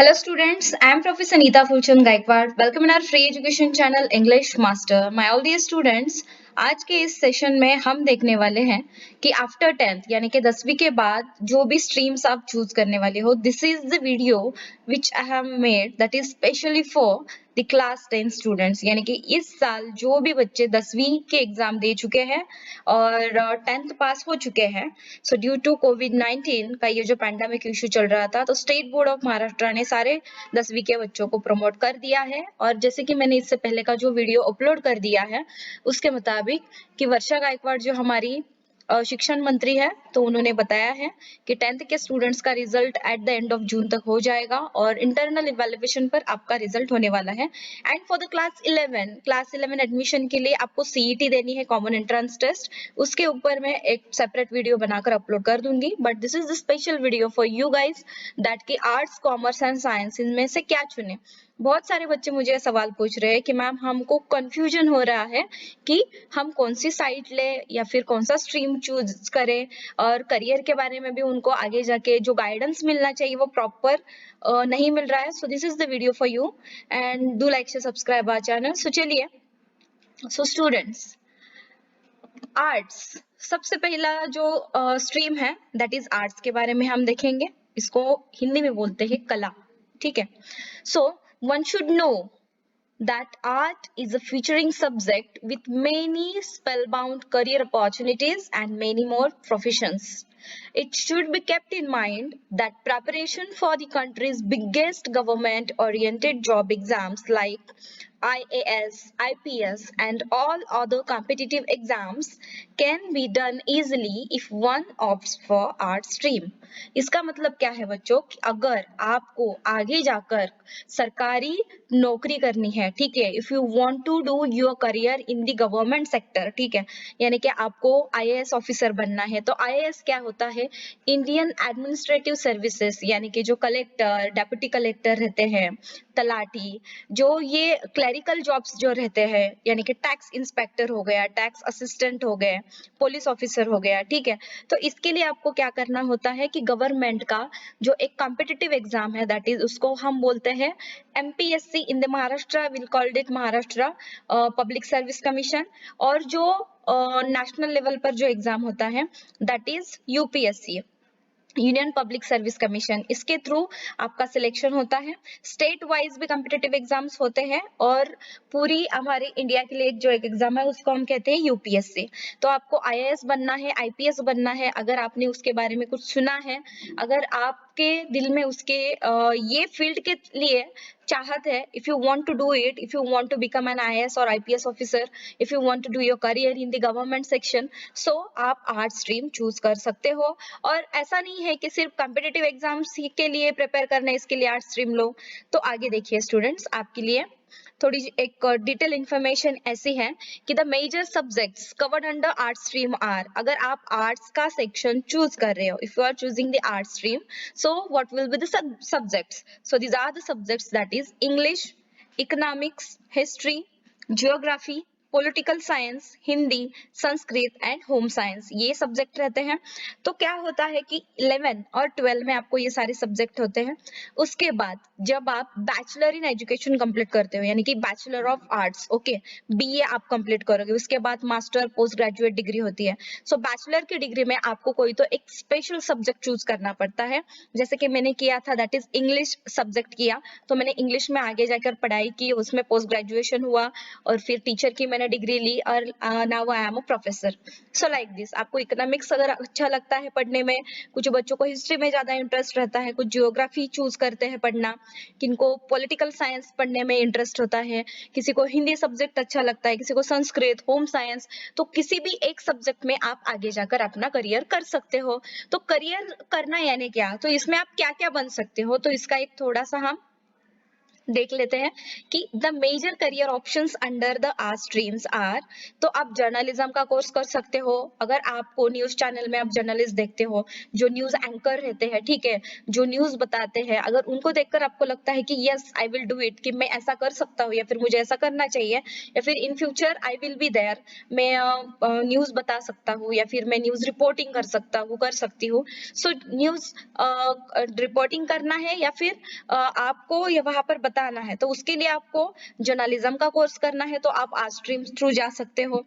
Hello students, I am Professor Neeta Fulchand Gaikwad. Welcome in our free education channel English Master. My all dear students, आज के इस session में हम देखने वाले हैं कि आफ्टर 10th यानी कि 10वीं के बाद जो भी स्ट्रीम्स आप चूज करने वाले हो, this is the video which I have made that is specially for the class 10 students, यानी कि इस साल जो भी बच्चे 10वीं के एग्जाम दे चुके हैं और 10th पास हो चुके हैं, सो ड्यू टू कोविड-19 का ये जो पैंडेमिक इशू चल रहा था, तो स्टेट बोर्ड ऑफ महाराष्ट्र ने सारे 10वीं के बच्चों को प्रमोट कर दिया है। और जैसे कि मैंने इससे पहले का जो वीडियो अपलोड कर दिया है उसके मुताबिक कि वर्षा गायकवाड़ जो हमारी शिक्षण मंत्री है, तो उन्होंने बताया है कि 10th के स्टूडेंट्स का result at the end of June तक हो जाएगा और इंटरनल इवैल्यूएशन पर आपका रिजल्ट होने वाला है। And for the class 11 admission के लिए आपको सीईटी देनी है, कॉमन एंट्रेंस टेस्ट। उसके ऊपर मैं एक सेपरेट वीडियो बनाकर अपलोड कर दूंगी, but this is the special video for you guys that कि आर्ट्स, कॉमर्स एंड साइंस इनमें से क्या चुने। बहुत सारे बच्चे मुझे सवाल पूछ रहे हैं कि मैम हमको कंफ्यूजन हो रहा है कि हम कौन सी साइट ले या फिर कौन सा स्ट्रीम चूज करें, और करियर के बारे में भी उनको आगे जाके जो गाइडेंस मिलना चाहिए वो प्रॉपर नहीं मिल रहा है। So this is the video for you and do like share subscribe our channel. So चलिए, सो स्टूडेंट्स, आर्ट्स सबसे पहला जो स्ट्रीम है दैट इज आर्ट्स के बारे में हम देखेंगे। इसको हिंदी में बोलते हैं कला, ठीक है। So one should know that art is a featuring subject with many spellbound career opportunities and many more professions. It should be kept in mind that preparation for the country's biggest government-oriented job exams like IAS, IPS, and all other competitive exams can be done easily if one opts for art stream. इसका मतलब क्या है बच्चों कि अगर आपको आगे जाकर सरकारी नौकरी करनी है, ठीक है, if you want to do your career in the government sector, ठीक है, यानी कि आपको आईएएस ऑफिसर बनना है, तो आईएएस क्या होता है, इंडियन एडमिनिस्ट्रेटिव सर्विसेज, यानी कि जो कलेक्टर, डेप्यूटी कलेक्टर रहते हैं, तलाटी, जो ये क्लरिकल जॉब्स जो रहते हैं, यानी कि टैक्स इंस्पेक्टर हो गया, टैक्स असिस्टेंट हो गए, पुलिस ऑफिसर हो गया, ठीक है। तो इसके लिए आपको क्या करना होता है कि गवर्नमेंट का जो एक कॉम्पिटिटिव एग्जाम है दैट इज उसको हम बोलते हैं MPSC, in the Maharashtra will called it Maharashtra public service commission, और जो नेशनल लेवल पर जो एग्जाम होता है that is UPSC, union public service commission. इसके थ्रू आपका सिलेक्शन होता है। स्टेट वाइज भी कॉम्पिटिटिव एग्जाम्स होते हैं और पूरी हमारे इंडिया के लिए एक जो एक एग्जाम है उसको हम कहते हैं यूपीएससी। तो आपको आईएएस बनना है, आईपीएस बनना है, अगर आपने उसके बारे में कुछ सुना है, अगर आपके दिल में उसके ये फील्ड के लिए चाहत है, if you want to do it, if you want to become an IAS और IPS officer, if you want to do your career in the government section, so आप आर्ट स्ट्रीम चूज कर सकते हो। और ऐसा नहीं है कि सिर्फ कॉम्पिटिटिव एग्जाम्स के लिए प्रिपेयर करना है इसके लिए आर्ट स्ट्रीम लो। तो आगे देखिए स्टूडेंट्स, आपके लिए थोड़ी एक डिटेल इंफॉर्मेशन ऐसी है कि the major subjects covered under art stream are, अगर आप आर्ट्स का सेक्शन चूज कर रहे हो, if you are choosing the art stream, so what will be the subjects, so these are the subjects that is English, economics, history, geography, political science, Hindi, Sanskrit and home science, ये subject रहते हैं। तो क्या होता है कि 11 और 12 में आपको ये सारे सब्जेक्ट होते हैं। उसके बाद जब आप बैचलर इन एजुकेशन कंप्लीट करते हो, यानी कि bachelor of arts, okay, BA आप कंप्लीट करोगे, उसके बाद मास्टर पोस्ट ग्रेजुएट डिग्री होती है। सो बैचलर की डिग्री में आपको कोई तो एक स्पेशल सब्जेक्ट चूज करना पड़ता है, जैसे कि मैंने किया था, दैट इज इंग्लिश सब्जेक्ट किया, तो मैंने इंग्लिश में आगे जाकर पढ़ाई की, उसमें पोस्ट ग्रेजुएशन हुआ और फिर टीचर की मैंने डिग्री ली और now I am a professor. So like this, आपको इकोनॉमिक्स अगर अच्छा लगता है पढ़ने में, कुछ बच्चों को हिस्ट्री में ज्यादा इंटरेस्ट रहता है, कुछ जियोग्राफी चूज करते हैं पढ़ना, किनको पॉलिटिकल साइंस पढ़ने में इंटरेस्ट होता है, किसी को हिंदी सब्जेक्ट अच्छा लगता है, किसी को संस्कृत, होम साइंस, तो किसी भी एक सब्जेक्ट में आप आगे जाकर अपना करियर कर सकते हो। तो करियर करना यानी क्या, तो इसमें आप क्या क्या बन सकते हो, तो इसका एक थोड़ा सा हम देख लेते हैं कि the major career options under the art streams are. तो आप जर्नलिज्म का कोर्स कर सकते हो, अगर आपको न्यूज चैनल में आप जर्नलिस्ट देखते हो, जो न्यूज एंकर रहते हैं, ठीक है, जो न्यूज बताते हैं, अगर उनको देखकर आपको लगता है कि yes I will do it, कि मैं ऐसा कर सकता हूँ या फिर मुझे ऐसा करना चाहिए, या फिर in future I will be there, मैं न्यूज बता सकता हूँ या फिर मैं न्यूज रिपोर्टिंग कर सकता हूँ, कर सकती हूँ। सो न्यूज रिपोर्टिंग करना है या फिर आपको ये वहां पर बताना है, तो उसके लिए आपको जर्नलिज्म का कोर्स करना है, तो आप आर्ट स्ट्रीम थ्रू जा सकते हो।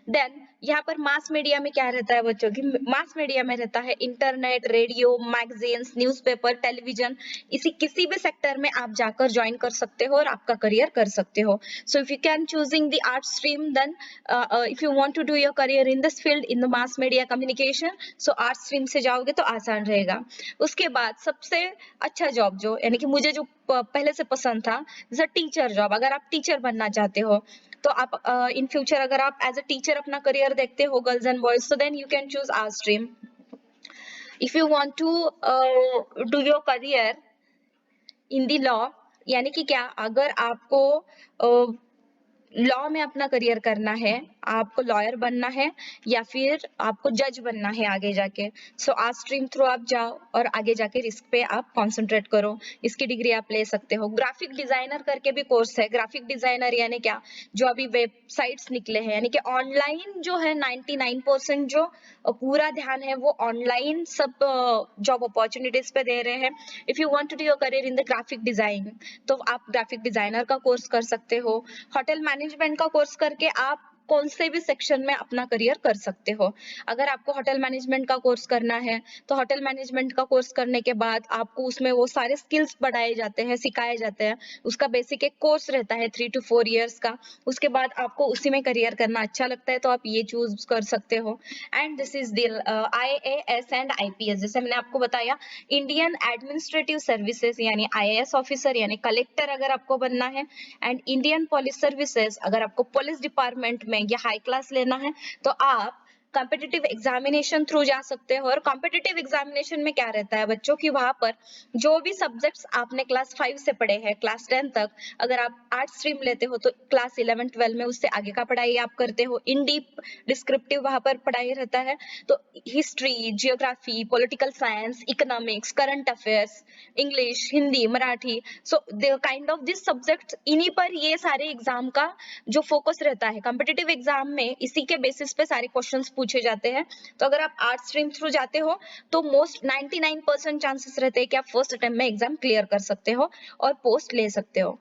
देन यहाँ पर मास मीडिया में क्या रहता है बच्चों की, मास मीडिया में रहता है internet, radio, magazines, newspaper, television, इसी किसी भी सेक्टर में आप जाकर ज्वाइन कर सकते हो और आपका करियर कर सकते हो। So if you can choosing the art stream, then if you want to do your career in this field in the mass media communication, so art stream से जाओगे तो आसान रहेगा। उसके बाद सबसे अच्छा जॉब जो यानी कि मुझे जो पहले से पसंद था, जैसे टीचर जॉब, अगर आप टीचर बनना चाहते हो, तो आप इन फ्यूचर अगर आप एज अ टीचर अपना करियर देखते हो girls and boys, so then you can choose art stream. if you want to do your career in the law, यानी कि क्या, अगर आपको लॉ में अपना करियर करना है, आपको लॉयर बनना है या फिर आपको जज बनना है आगे जाके, सो आर्ट स्ट्रीम थ्रू आप जाओ और आगे जाके रिस्क पे आप कंसंट्रेट करो, इसकी डिग्री आप ले सकते हो। ग्राफिक डिजाइनर करके भी कोर्स है, ग्राफिक डिजाइनर यानी क्या, जो अभी वेबसाइट्स निकले हैं, यानी कि ऑनलाइन जो है 99% जो पूरा ध्यान है वो ऑनलाइन सब जॉब अपॉर्चुनिटीज पे दे रहे हैं। If you want to do your career in the graphic design, तो आप ग्राफिक डिजाइनर का कोर्स कर सकते हो। होटल मैनेजमेंट का कोर्स करके आप कौन से भी सेक्शन में अपना करियर कर सकते हो। अगर आपको होटल मैनेजमेंट का कोर्स करना है, तो होटल मैनेजमेंट का कोर्स करने के बाद आपको उसमें वो सारे स्किल्स पढ़ाए जाते हैं, सिखाए जाते हैं, उसका बेसिक एक कोर्स रहता है 3 to 4 इयर्स का। उसके बाद आपको उसी में करियर करना अच्छा लगता है तो आप ये चूज कर सकते हो। And this is the IAS and IPS, जैसे मैंने आपको बताया, इंडियन एडमिनिस्ट्रेटिव सर्विसेज यानी IAS ऑफिसर यानी कलेक्टर अगर आपको बनना है, एंड इंडियन पुलिस सर्विसेज अगर आपको पुलिस डिपार्टमेंट में या हाई क्लास लेना है, तो आप कॉम्पिटिटिव एग्जामिनेशन थ्रू जा सकते हो। और कॉम्पिटिटिव एग्जामिनेशन में क्या रहता है बच्चों की, वहां पर जो भी सब्जेक्ट्स आपने क्लास 5 से पढ़े हैं क्लास 10 तक, अगर आप आर्ट स्ट्रीम लेते हो तो क्लास 11 12 में उससे आगे का पढ़ाई आप करते हो, इन डीप डिस्क्रिप्टिव वहां पर पढ़ाई रहता है। तो history, geography, political science, economics, current affairs, English, Hindi, Marathi, so the kind of this subject, इन्हीं पर ये सारे एग्जाम का जो फोकस रहता है। कॉम्पिटिटिव एग्जाम में इसी के बेसिस पे सारे क्वेश्चंस पूछे जाते हैं। तो अगर आप आर्ट स्ट्रीम थ्रू जाते हो तो मोस्ट 99% चांसेस रहते हैं कि आप फर्स्ट अटेम्प्ट में एग्जाम क्लियर कर सकते हो और पोस्ट ले सकते हो।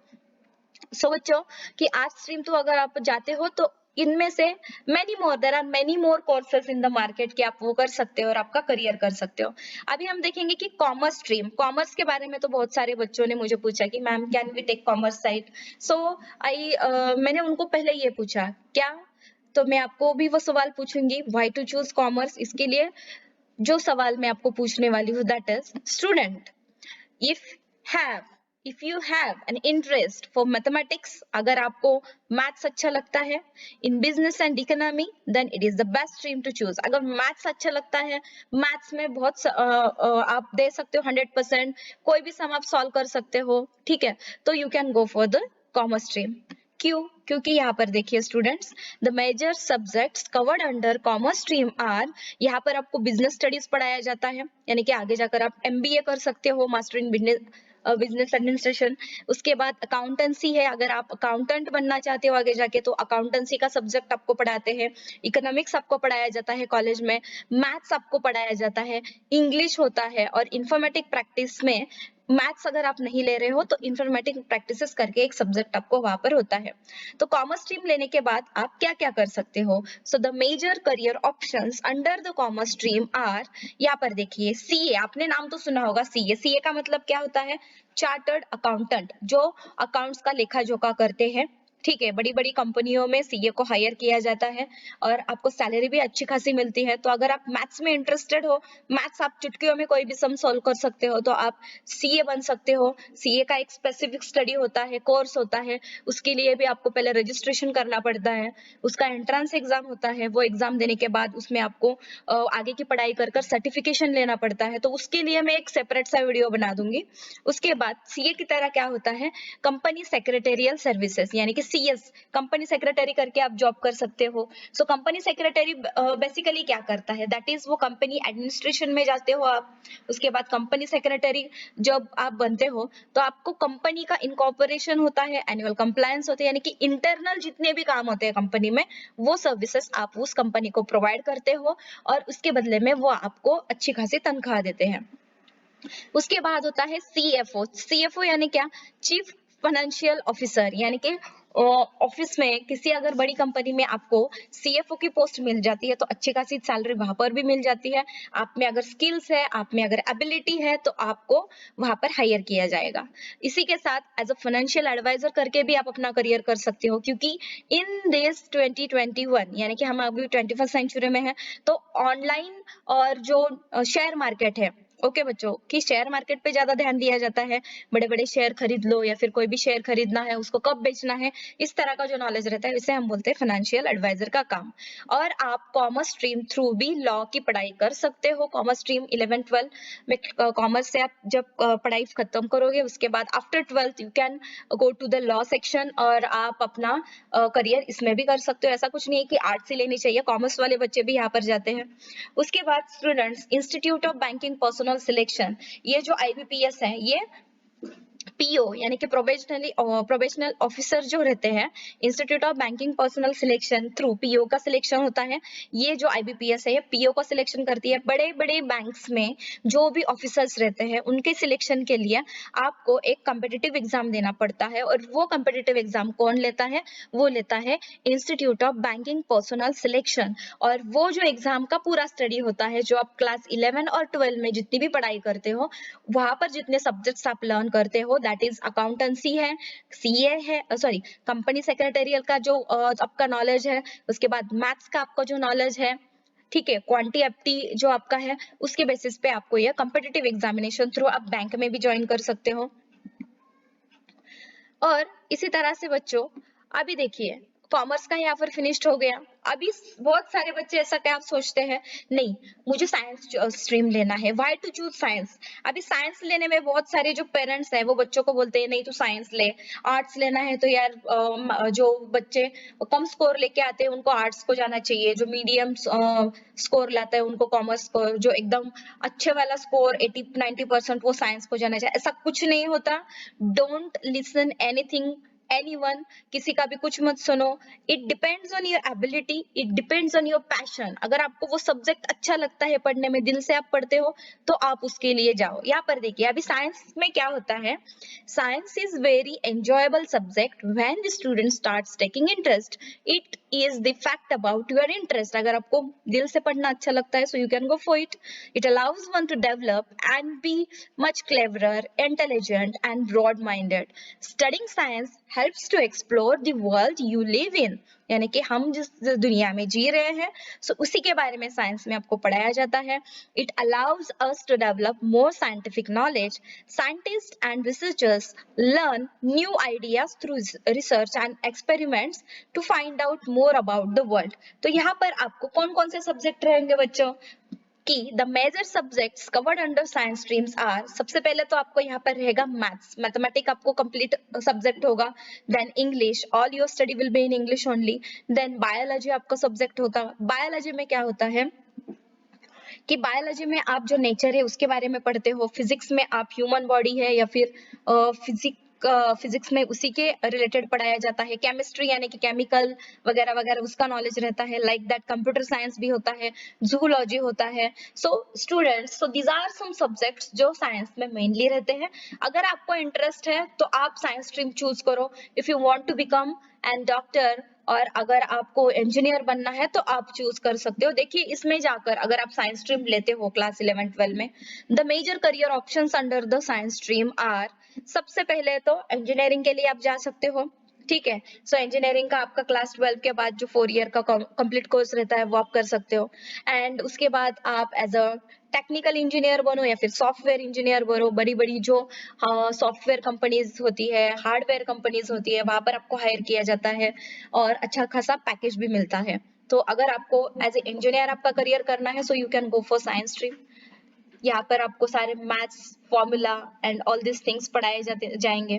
सो बच्चों कि आर्ट स्ट्रीम तो अगर आप जाते हो तो इनमें से there are many more courses in the market कि आप वो कर सकते हो और आपका करियर कर सकते हो। अभी हम देखेंगे कि कॉमर्स स्ट्रीम, कॉमर्स के बारे में तो बहुत सारे बच्चों ने मुझे पूछा कि ma'am can we take commerce side, so मैंने उनको पहले ये पूछा क्या, तो मैं आपको भी वो सवाल पूछूंगी, व्हाई टू चूज कॉमर्स। इसके लिए जो सवाल मैं आपको पूछने वाली हूँ, that is student, if have if you have an interest for mathematics, अगर आपको मैथ्स अच्छा लगता है, in business and economy, then it is the best stream to choose। अगर मैथ्स अच्छा लगता है, मैथ्स में बहुत आप दे सकते हो 100%, कोई भी सम आप सॉल्व कर सकते हो, ठीक है, तो you can go for the commerce stream। क्यों? क्योंकि यहाँ पर देखिए students, the major subjects covered under commerce stream are, यहाँ पर आपको बिजनेस स्टडीज पढ़ाया जाता है, यानी कि आगे जाकर आप MBA कर सकते हो, मास्टर इन बिजनेस एडमिनिस्ट्रेशन। उसके बाद अकाउंटेंसी है, अगर आप अकाउंटेंट बनना चाहते हो आगे जाके तो अकाउंटेंसी का सब्जेक्ट आपको पढ़ाते हैं। इकोनॉमिक्स आपको पढ़ाया जाता है कॉलेज में, मैथ्स आपको पढ़ाया जाता है, इंग्लिश होता है, और इंफॉर्मेटिक प्रैक्टिस में मैथ्स अगर आप नहीं ले रहे हो तो इंफॉर्मेटिक प्रैक्टिसेस करके एक सब्जेक्ट आपको वहां पर होता है। तो कॉमर्स स्ट्रीम लेने के बाद आप क्या क्या कर सकते हो, so the major career options under the commerce stream are, यहाँ पर देखिए CA, आपने नाम तो सुना होगा CA। CA का मतलब क्या होता है, चार्टर्ड अकाउंटेंट, जो अकाउंट्स का लेखा जोखा करते हैं, ठीक है, बड़ी-बड़ी कंपनियों में सीए को हायर किया जाता है और आपको सैलरी भी अच्छी खासी मिलती है। तो अगर आप मैथ्स में इंटरेस्टेड हो, मैथ्स आप चुटकियों में कोई भी सम सॉल्व कर सकते हो, तो आप सीए बन सकते हो। सीए का एक स्पेसिफिक स्टडी होता है, कोर्स होता है, उसके लिए भी आपको पहले रजिस्ट्रेशन करना पड़ता है। उसका एंट्रेंस एग्जाम होता है, वो एग्जाम देने के बाद उसमें आपको आगे की पढ़ाई कर कर सर्टिफिकेशन लेना पड़ता है। तो उसके लिए मैं एक सेपरेट सा वीडियो बना दूंगी। उसके बाद सीए की तरह क्या होता है, कंपनी सेक्रेटेरियल सर्विसेज यानी कि सीएस, कंपनी सेक्रेटरी करके आप जॉब कर सकते हो। सो कंपनी सेक्रेटरी बेसिकली क्या करता है, दैट इज वो कंपनी एडमिनिस्ट्रेशन में जाते हो आप। उसके बाद कंपनी सेक्रेटरी जब आप बनते हो तो आपको कंपनी का इनकॉर्पोरेशन होता है, एनुअल कंप्लायंस होते हैं, यानी कि इंटरनल जितने भी काम होते हैं कंपनी में, वो सर्विसेज आप उस कंपनी को प्रोवाइड करते हो और उसके बदले में वो आपको अच्छी खासी तनख्वाह देते हैं। उसके बाद होता है सीएफओ। सीएफओ यानी क्या, चीफ फाइनेंशियल ऑफिसर, यानी कि ऑफिस में किसी अगर बड़ी कंपनी में आपको सीएफओ की पोस्ट मिल जाती है तो अच्छी खासी सैलरी वहां पर भी मिल जाती है। आप में अगर स्किल्स है, आप में अगर एबिलिटी है तो आपको वहां पर हायर किया जाएगा। इसी के साथ एज अ फाइनेंशियल एडवाइजर करके भी आप अपना करियर कर सकते हो, क्योंकि इन दिस 2021 यानी कि हम अभी 21st सेंचुरी में है, तो ऑनलाइन और जो शेयर मार्केट है, ओके बच्चों, कि शेयर मार्केट पे ज्यादा ध्यान दिया जाता है। बड़े बड़े शेयर खरीद लो या फिर कोई भी शेयर खरीदना है, उसको कब बेचना है, इस तरह का जो नॉलेज रहता है इसे हम बोलते हैं फाइनेंशियल एडवाइजर का काम। और आप कॉमर्स स्ट्रीम थ्रू भी लॉ की पढ़ाई कर सकते हो। कॉमर्स स्ट्रीम 11-12 में कॉमर्स से आप जब पढ़ाई खत्म करोगे उसके बाद after 12th you can go to the law section और आप अपना करियर इसमें भी कर सकते हो। ऐसा कुछ नहीं है कि आर्ट्स ही लेनी चाहिए, कॉमर्स वाले बच्चे भी यहाँ पर जाते हैं। उसके बाद students, institute of banking personal selection, ये जो आईबीपीएस है, ये पीओ यानी कि प्रोबेशनल ऑफिसर जो रहते हैं, institute of banking personal selection through PO का सिलेक्शन होता है। ये जो आईबीपीएस है ये पीओ का सिलेक्शन करती है। बड़े बड़े बैंक्स में जो भी ऑफिसर्स रहते हैं उनके सिलेक्शन के लिए आपको एक कम्पिटिटिव एग्जाम देना पड़ता है, और वो कम्पिटिटिव एग्जाम कौन लेता है, वो लेता है institute of banking personal selection. और वो जो एग्जाम का पूरा स्टडी होता है, जो आप क्लास 11 और 12 में जितनी भी पढ़ाई करते हो वहां पर जितने सब्जेक्ट्स आप लर्न करते हो, दैट इज अकाउंटेंसी है, सीए है, सॉरी कंपनी सेक्रेटेरियल का जो आपका नॉलेज है, उसके बाद मैथ्स का आपका जो नॉलेज है, ठीक है, क्वांटी एप्टी जो आपका है, उसके बेसिस पे आपको ये कॉम्पिटिटिव एग्जामिनेशन थ्रू आप बैंक में भी ज्वाइन कर सकते हो। और इसी तरह से बच्चों, अभी देखिए कॉमर्स का यहाँ पर फिनिश्ड हो गया। अभी बहुत सारे बच्चे ऐसा क्या आप सोचते हैं, नहीं मुझे साइंस स्ट्रीम लेना है, व्हाई टू चूज साइंस। अभी साइंस लेने में बहुत सारे जो पेरेंट्स हैं वो बच्चों को बोलते हैं नहीं तू साइंस ले। आर्ट्स लेना है तो यार जो बच्चे कम स्कोर लेके आते हैं उनको आर्ट्स को जाना चाहिए, जो मीडियम स्कोर लाता है उनको कॉमर्स को, जो एकदम अच्छे वाला स्कोर 80-90% वो साइंस को जाना चाहिए। ऐसा कुछ नहीं होता। डोंट लिसन एनीथिंग एनीवन, किसी का भी कुछ मत सुनो। It depends on your ability, it depends on your passion. अगर आपको वो सब्जेक्ट अच्छा लगता है पढ़ने में, दिल से आप पढ़ते हो, तो आप उसके लिए जाओ। यहाँ पर देखिए अभी साइंस में क्या होता है, science is very enjoyable subject when the student starts taking interest. It is the fact about your interest. अगर आपको दिल से पढ़ना अच्छा लगता है, so you can go for it. It allows one to develop and be much cleverer, intelligent and broad-minded. Studying science helps to explore the world you live in. यानी कि हम जिस दुनिया में जी रहे हैं, सो उसी के बारे में साइंस में आपको पढ़ाया जाता है। It allows us to develop more scientific knowledge. Scientists and researchers learn new ideas through research and experiments to find out more about the world. तो यहाँ पर आपको कौन-कौन से सब्जेक्ट रहेंगे बच्चों, कि the major subjects covered under science streams are, सबसे पहले तो आपको यहाँ पर रहेगा मैथ्स, मैथमेटिक आपको कंप्लीट सब्जेक्ट होगा। Then English, all your study will be in English only. Then biology आपका सब्जेक्ट होता है। बायोलॉजी में क्या होता है कि बायोलॉजी में आप जो नेचर है उसके बारे में पढ़ते हो, फिजिक्स में आप ह्यूमन बॉडी है या फिर फिजिक्स में उसी के रिलेटेड पढ़ाया जाता है। केमिस्ट्री यानी कि केमिकल वगैरह वगैरह उसका नॉलेज रहता है। लाइक दैट कंप्यूटर साइंस भी होता है, जूलॉजी होता है। So students, so these are some subjects जो साइंस में मेनली रहते हैं। अगर आपको इंटरेस्ट है तो आप साइंस स्ट्रीम चूज करो if you want to become an doctor, और अगर आपको इंजीनियर बनना है तो आप चूज कर सकते हो। देखिए इसमें जाकर अगर आप साइंस स्ट्रीम लेते हो क्लास 11-12 में, the major career options under the science stream are, सबसे पहले तो इंजीनियरिंग के लिए आप जा सकते हो, ठीक है। सो इंजीनियरिंग का आपका क्लास 12 के बाद जो 4 ईयर का कंप्लीट कोर्स रहता है वो आप कर सकते हो, एंड उसके बाद आप एज अ टेक्निकल इंजीनियर बनो या फिर सॉफ्टवेयर इंजीनियर बनो। बड़ी बड़ी जो सॉफ्टवेयर कंपनीज होती है, हार्डवेयर कंपनीज होती है, वहां पर आपको हायर किया जाता है और अच्छा खासा पैकेज भी मिलता है। तो अगर आपको एज ए इंजीनियर आपका करियर करना है, so you can go for science stream. यहाँ पर आपको सारे maths, formula and all this things पढ़ाए जाएंगे।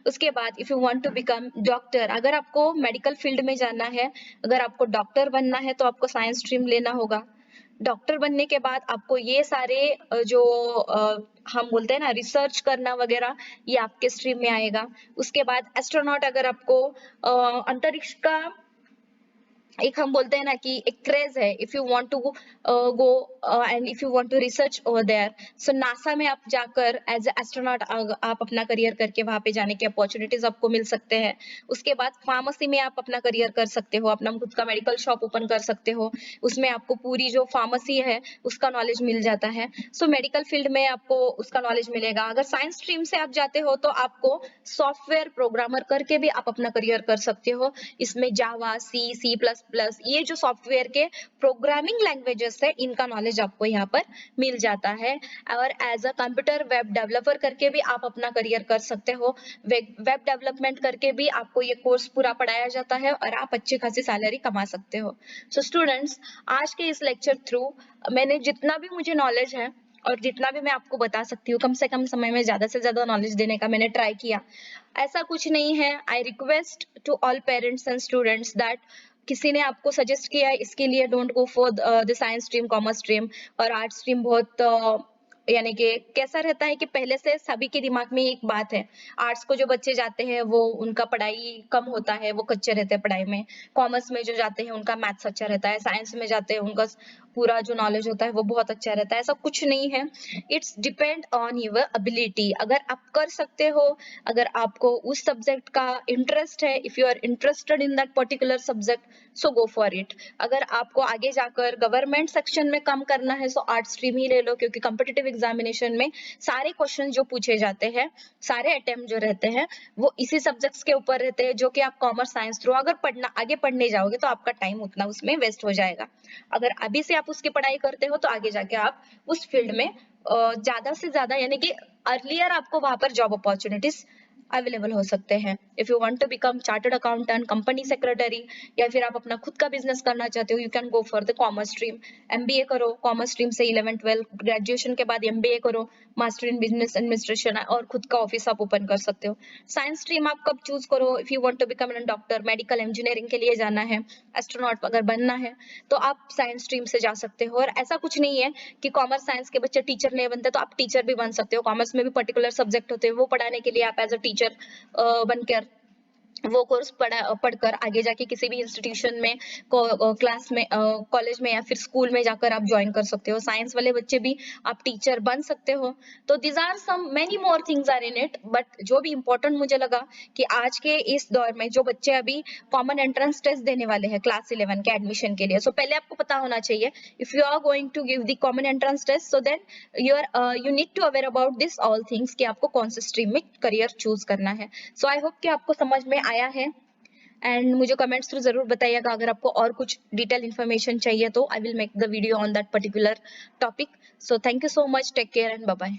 उसके बाद if you want to become doctor, अगर आपको मेडिकल फील्ड में जाना है, अगर आपको डॉक्टर बनना है, तो आपको साइंस स्ट्रीम लेना होगा। डॉक्टर बनने के बाद आपको ये सारे जो हम बोलते हैं ना रिसर्च करना वगैरह, ये आपके स्ट्रीम में आएगा। उसके बाद एस्ट्रोनॉट, अगर आपको अंतरिक्ष का एक हम बोलते हैं ना कि एक क्रेज है, if you want to go and if you want to research over there, so NASA में आप जाकर एज एस्ट्रोनॉट आप अपना करियर करके वहां पे जाने की अपॉर्चुनिटीज आपको मिल सकते हैं। उसके बाद फार्मेसी में आप अपना करियर कर सकते हो, अपना खुद का मेडिकल शॉप ओपन कर सकते हो, उसमें आपको पूरी जो फार्मेसी है उसका नॉलेज मिल जाता है। सो मेडिकल फील्ड में आपको उसका नॉलेज मिलेगा। अगर साइंस स्ट्रीम से आप जाते हो तो आपको सॉफ्टवेयर प्रोग्रामर करके भी आप अपना करियर कर सकते हो। इसमें जावा, सी प्लस प्लस, ये जो सॉफ्टवेयर के प्रोग्रामिंग लैंग्वेजेस है, इनका नॉलेज आपको यहाँ पर मिल जाता है। और as a computer web developer करके भी आप अपना करियर कर सकते हो। वेब डेवलपमेंट करके भी आपको ये कोर्स पूरा पढ़ाया जाता है और आप अच्छी खासी सैलरी कमा सकते हो। सो स्टूडेंट्स, आज के इस लेक्चर थ्रू मैंने जितना भी मुझे नॉलेज है और जितना भी मैं आपको बता सकती हूँ, कम से कम समय में ज्यादा से ज्यादा नॉलेज देने का मैंने ट्राई किया। ऐसा कुछ नहीं है। I request to all parents and students that किसी ने आपको सजेस्ट किया है इसके लिए don't go for the science stream, commerce stream और आर्ट स्ट्रीम। बहुत यानी कि कैसा रहता है कि पहले से सभी के दिमाग में एक बात है, आर्ट्स को जो बच्चे जाते हैं वो उनका पढ़ाई कम होता है, वो कच्चे रहते हैं पढ़ाई में। कॉमर्स में जो जाते हैं उनका मैथ्स अच्छा रहता है, साइंस में जाते हैं उनका पूरा जो नॉलेज होता है वो बहुत अच्छा रहता है। ऐसा कुछ नहीं है, it's depend on your ability. अगर आप कर सकते हो, अगर आपको उस सब्जेक्ट का इंटरेस्ट है, if you are interested in that particular subject, so go for it. अगर आपको आगे जाकर गवर्नमेंट सेक्शन में काम करना है, सो आर्ट स्ट्रीम ही ले लो, क्योंकि कॉम्पिटिटिव एग्जामिनेशन में सारे क्वेश्चन जो पूछे जाते हैं, सारे अटेम्प्ट जो रहते हैं, वो इसी सब्जेक्ट्स के ऊपर रहते हैं, जो कि आप कॉमर्स साइंस थ्रू अगर आगे पढ़ने जाओगे तो आपका टाइम उतना उसमें वेस्ट हो जाएगा। अगर अभी से आप उसकी पढ़ाई करते हो तो आगे जाके आप उस फील्ड में ज्यादा से ज्यादा यानी कि अर्लियर आपको वहां पर जॉब अपॉर्चुनिटीज अवेलेबल हो सकते हैं। If you want to become chartered accountant, company secretary, या फिर आप अपना खुद का बिजनेस करना चाहते हो, you can go for the commerce stream. MBA करो कॉमर्स स्ट्रीम से, 11 12 ग्रेजुएशन के बाद एमबीए करो, मास्टर इन बिजनेस एडमिनिस्ट्रेशन, और खुद का ऑफिस आप ओपन कर सकते हो। साइंस स्ट्रीम आप कब चूज करो? If you want to become an doctor, medical engineering के लिए जाना है, एस्ट्रोनॉट अगर बनना है, तो आप साइंस स्ट्रीम से जा सकते हो। और ऐसा कुछ नहीं है कि कॉमर्स साइंस के बच्चे टीचर नहीं बनते, तो आप टीचर भी बन सकते हो। कॉमर्स में भी पर्टिकुलर सब्जेक्ट होते हैं, वो पढ़ाने के लिए आप एज अ टीचर बनकर वो कोर्स पढ़कर आगे जाके किसी भी इंस्टीट्यूशन में, क्लास में, कॉलेज में या फिर स्कूल में जाकर आप ज्वाइन कर सकते हो। साइंस वाले बच्चे भी आप टीचर बन सकते हो। तो this are some many more things are in it, but जो भी इम्पोर्टेंट मुझे लगा कि आज के इस दौर में जो बच्चे अभी कॉमन एंट्रेंस टेस्ट देने वाले हैं क्लास 11 के एडमिशन के लिए, सो पहले आपको पता होना चाहिए, if you are going to give the common entrance test, so then you need to aware about this all things कि आपको कौन सी स्ट्रीम में करियर चूज करना है। सो आई होप कि आपको समझ में आया है, एंड मुझे कमेंट्स थ्रू जरूर बताइएगा अगर आपको और कुछ डिटेल इन्फॉर्मेशन चाहिए तो I will make the video on that particular topic. So thank you so much, take care and bye bye.